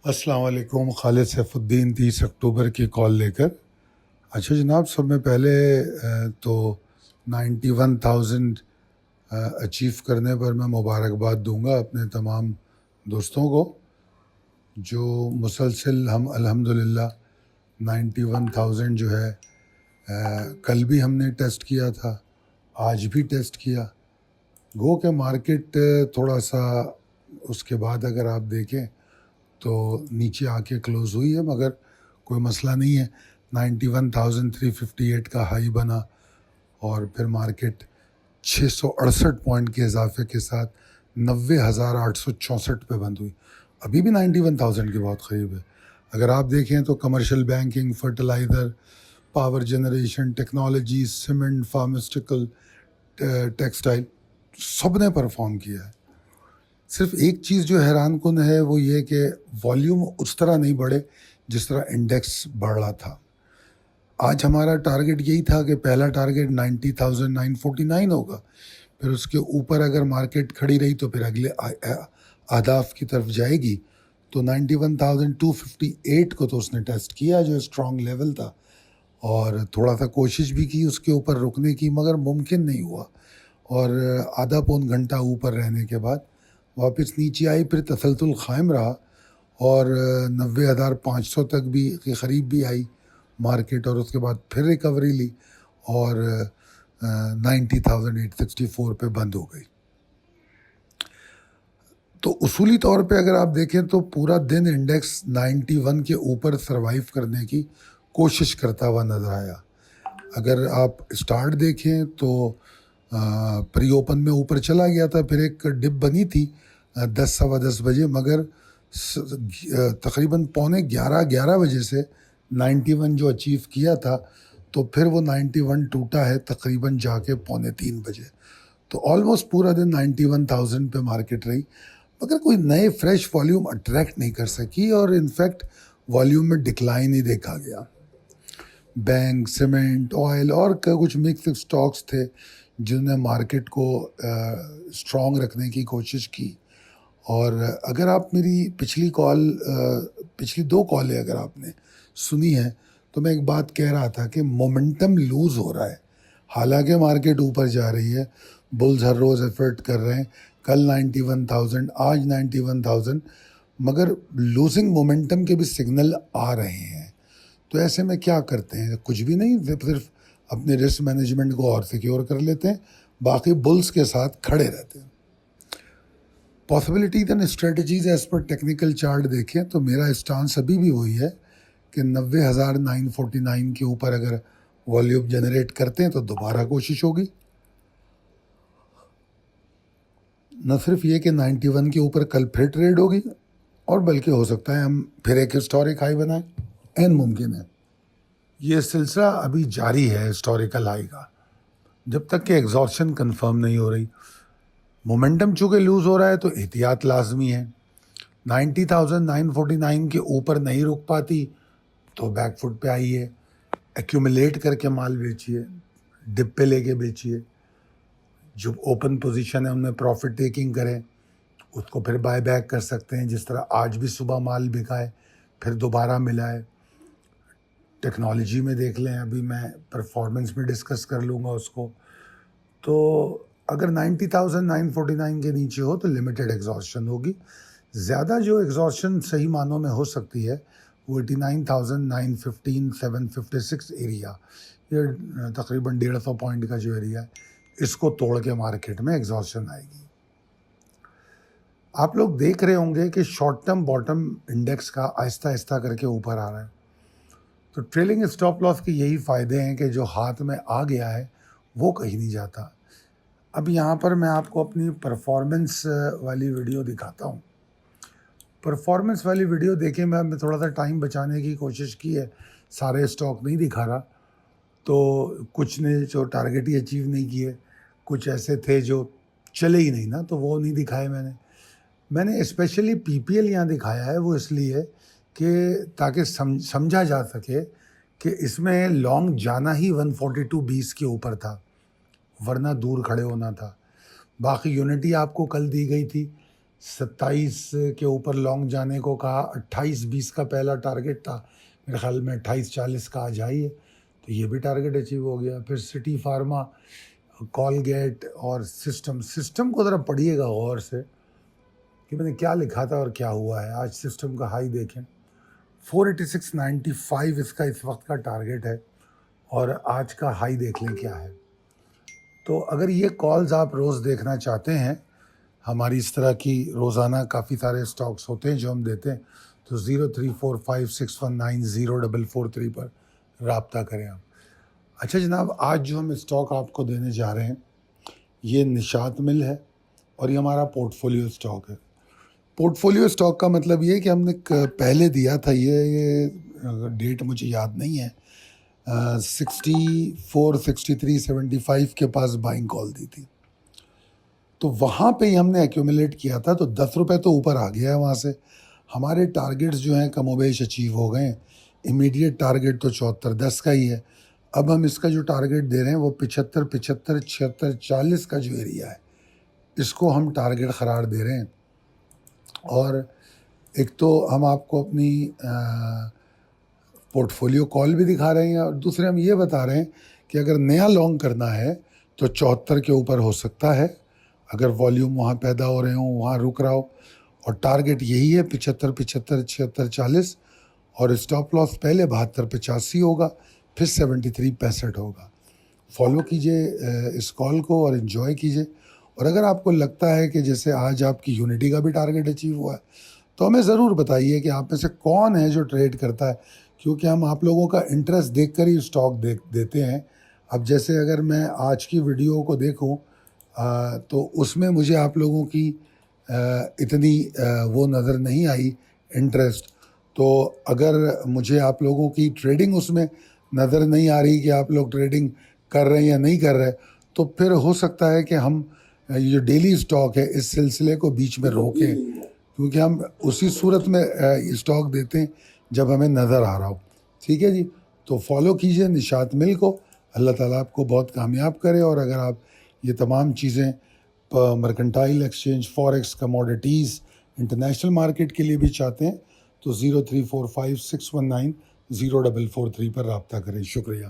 السلام علیکم. خالد سیف الدین 30 اکتوبر کی کال لے کر. اچھا جناب، سب میں پہلے تو 91,000 اچیو کرنے پر میں مبارکباد دوں گا اپنے تمام دوستوں کو جو مسلسل ہم الحمدللہ 91,000 جو ہے کل بھی ہم نے ٹیسٹ کیا تھا، آج بھی ٹیسٹ کیا. گو کہ مارکیٹ تھوڑا سا اس کے بعد اگر آپ دیکھیں تو نیچے آ کے کلوز ہوئی ہے، مگر کوئی مسئلہ نہیں ہے. 91,358 کا ہائی بنا اور پھر مارکیٹ 668 پوائنٹ کے اضافے کے ساتھ 90,864 پہ بند ہوئی. ابھی بھی 91,000 کے بہت قریب ہے. اگر آپ دیکھیں تو commercial banking, fertiliser, power generation, technology, cement, pharmaceutical, textile, سب نے پرفارم کیا ہے. صرف ایک چیز جو حیران کن ہے وہ یہ کہ والیوم اس طرح نہیں بڑھے جس طرح انڈیکس بڑھ رہا تھا. آج ہمارا ٹارگٹ یہی تھا کہ پہلا ٹارگٹ 90,949 ہوگا، پھر اس کے اوپر اگر مارکیٹ کھڑی رہی تو پھر اگلے اہداف کی طرف جائے گی. تو 91,258 کو تو اس نے ٹیسٹ کیا جو اسٹرانگ لیول تھا، اور تھوڑا سا کوشش بھی کی اس کے اوپر رکنے کی، مگر ممکن نہیں ہوا. اور آدھا پون گھنٹہ اوپر رہنے کے بعد واپس نیچے آئی، پھر تسلسل قائم رہا اور 90,500 تک بھی کے قریب بھی آئی مارکیٹ، اور اس کے بعد پھر ریکوری لی اور 90,864 پہ بند ہو گئی. تو اصولی طور پہ اگر آپ دیکھیں تو پورا دن انڈیکس 91 کے اوپر سروائیو کرنے کی کوشش کرتا ہوا نظر آیا. اگر آپ اسٹارٹ دیکھیں تو پری اوپن میں اوپر چلا گیا تھا، پھر ایک ڈپ بنی تھی 10 سوا 10 بجے، مگر تقریباً 11:15 بجے سے 91 جو اچیو کیا تھا تو پھر وہ 91 ٹوٹا ہے تقریباً جا کے 2:45 بجے. تو آلموسٹ پورا دن 91,000 پہ مارکیٹ رہی، مگر کوئی نئے فریش والیوم اٹریکٹ نہیں کر سکی، اور انفیکٹ والیوم میں ڈکلائن ہی دیکھا گیا. بینک، سیمنٹ، آئل اور کچھ مکس اسٹاکس تھے جنہوں نے مارکیٹ کو اسٹرانگ رکھنے کی کوشش کی. اور اگر آپ میری پچھلی 2 کالیں اگر آپ نے سنی ہے تو میں ایک بات کہہ رہا تھا کہ مومنٹم لوز ہو رہا ہے. حالانکہ مارکیٹ اوپر جا رہی ہے، بلز ہر روز ایفرٹ کر رہے ہیں، کل 91,000، آج 91,000، مگر لوزنگ مومنٹم کے بھی سگنل آ رہے ہیں. تو ایسے میں کیا کرتے ہیں؟ کچھ بھی نہیں، صرف اپنے رسک مینجمنٹ کو اور سیکیور کر لیتے ہیں، باقی بلز کے ساتھ کھڑے رہتے ہیں. Possibilities and strategies as per technical chart دیکھیں تو میرا اسٹانس ابھی بھی وہی ہے کہ 90,949 کے اوپر اگر والیوم جنریٹ کرتے ہیں تو دوبارہ کوشش ہوگی. نہ صرف یہ کہ 91 کے اوپر کل پھر ٹریڈ ہوگی، اور بلکہ ہو سکتا ہے ہم پھر ایک ہسٹورک ہائی بنائیں، این ممکن ہے. یہ سلسلہ ابھی جاری ہے ہسٹوریکل ہائی کا، جب تک کہ ایگزارشن کنفرم نہیں ہو رہی. مومنٹم چونکہ لوز ہو رہا ہے تو احتیاط لازمی ہے. 90,949 کے اوپر نہیں رک پاتی تو بیک فٹ پہ آئیے، ایکیومولیٹ کر کے مال بیچیے، ڈپ پہ لے کے بیچیے. جو اوپن پوزیشن ہے ان میں پروفٹ ٹیکنگ کریں، اس کو پھر بائی بیک کر سکتے ہیں، جس طرح آج بھی صبح مال بکا ہے پھر دوبارہ ملا ہے. ٹیکنالوجی میں دیکھ لیں، ابھی میں پرفارمنس میں ڈسکس کر لوں گا اس کو. تو اگر 90,949 کے نیچے ہو تو لمیٹڈ ایگزاسشن ہوگی. زیادہ جو ایگزاسشن صحیح معنوں میں ہو سکتی ہے وہ 89,915 756 ایریا، یہ تقریباً 150 پوائنٹ کا جو ایریا ہے، اس کو توڑ کے مارکیٹ میں ایگزاسشن آئے گی. آپ لوگ دیکھ رہے ہوں گے کہ شارٹ ٹرم باٹم انڈیکس کا آہستہ آہستہ کر کے اوپر آ رہا ہے. تو ٹریلنگ اسٹاپ لاس کے یہی فائدے ہیں کہ جو ہاتھ میں آ گیا ہے وہ کہیں نہیں جاتا. اب یہاں پر میں آپ کو اپنی پرفارمنس والی ویڈیو دکھاتا ہوں. پرفارمنس والی ویڈیو دیکھیں، میں تھوڑا سا ٹائم بچانے کی کوشش کی ہے، سارے اسٹاک نہیں دکھا رہا. تو کچھ نے جو ٹارگٹ ہی اچیو نہیں کیے، کچھ ایسے تھے جو چلے ہی نہیں نا، تو وہ نہیں دکھائے. میں نے اسپیشلی پی پی ایل یہاں دکھایا ہے، وہ اس لیے کہ تاکہ سمجھا جا سکے کہ اس میں لانگ جانا ہی 142.20 کے اوپر تھا، ورنہ دور کھڑے ہونا تھا. باقی یونٹی آپ کو کل دی گئی تھی 27 کے اوپر لانگ جانے کو کہا, 28-20 کا پہلا ٹارگٹ تھا, میرے خیال میں 28-40 کا آج آئی ہے, تو یہ بھی ٹارگٹ اچیو ہو گیا. پھر سٹی فارما, کولگیٹ اور سسٹم کو ذرا پڑھیے گا غور سے کہ میں نے کیا لکھا تھا اور کیا ہوا ہے. آج سسٹم کا ہائی دیکھیں, 486.95 اس کا اس وقت کا ٹارگٹ ہے, اور آج کا ہائی دیکھ لیں کیا ہے. تو اگر یہ کالز آپ روز دیکھنا چاہتے ہیں, ہماری اس طرح کی روزانہ کافی سارے سٹاکس ہوتے ہیں جو ہم دیتے ہیں, تو 0345619043 پر رابطہ کریں آپ. اچھا جناب, آج جو ہم اسٹاک آپ کو دینے جا رہے ہیں یہ نشاط مل ہے, اور یہ ہمارا پورٹ فولیو اسٹاک ہے. پورٹ فولیو اسٹاک کا مطلب یہ ہے کہ ہم نے پہلے دیا تھا, یہ ڈیٹ مجھے یاد نہیں ہے, 64, 63, 75 کے پاس بائنگ کال دی تھی, تو وہاں پہ ہی ہم نے ایکیومولیٹ کیا تھا, تو 10 روپے تو اوپر آ گیا ہے وہاں سے. ہمارے ٹارگٹس جو ہیں کم و بیش اچیو ہو گئے ہیں. امیڈیٹ ٹارگٹ تو 74.10 کا ہی ہے. اب ہم اس کا جو ٹارگٹ دے رہے ہیں وہ 75, 75, 76, 40 کا جو ایریا ہے اس کو ہم ٹارگٹ قرار دے رہے ہیں. اور ایک تو ہم آپ کو اپنی پورٹ فولیو کال بھی دکھا رہے ہیں, اور دوسرے ہم یہ بتا رہے ہیں کہ اگر نیا لانگ کرنا ہے تو 74 کے اوپر ہو سکتا ہے, اگر والیوم وہاں پیدا ہو رہے ہوں, وہاں رک رہا ہو, اور ٹارگٹ یہی ہے 75, 75, 76, 40, اور اسٹاپ لاس پہلے 72, 85 ہوگا, پھر 73, 65 ہوگا. فالو کیجئے اس کال کو اور انجوائے کیجئے. اور اگر آپ کو لگتا ہے کہ جیسے آج آپ کی یونٹی کا بھی ٹارگٹ اچیو ہوا ہے, تو ہمیں ضرور بتائیے کہ آپ میں سے کون ہے جو ٹریڈ کرتا ہے, کیونکہ ہم آپ لوگوں کا انٹرسٹ دیکھ کر ہی اسٹاک دیتے ہیں. اب جیسے اگر میں آج کی ویڈیو کو دیکھوں تو اس میں مجھے آپ لوگوں کی اتنی وہ نظر نہیں آئی انٹرسٹ. تو اگر مجھے آپ لوگوں کی ٹریڈنگ اس میں نظر نہیں آ رہی کہ آپ لوگ ٹریڈنگ کر رہے ہیں یا نہیں کر رہے, تو پھر ہو سکتا ہے کہ ہم یہ جو ڈیلی اسٹاک ہے اس سلسلے کو بیچ میں روکیں, کیونکہ ہم اسی صورت میں اسٹاک دیتے ہیں جب ہمیں نظر آ رہا ہو. ٹھیک ہے جی, تو فالو کیجئے نشاط مل کو. اللہ تعالیٰ آپ کو بہت کامیاب کرے. اور اگر آپ یہ تمام چیزیں mercantile exchange, forex, commodities, international market کے لیے بھی چاہتے ہیں تو 0345619043 پر رابطہ کریں. شکریہ.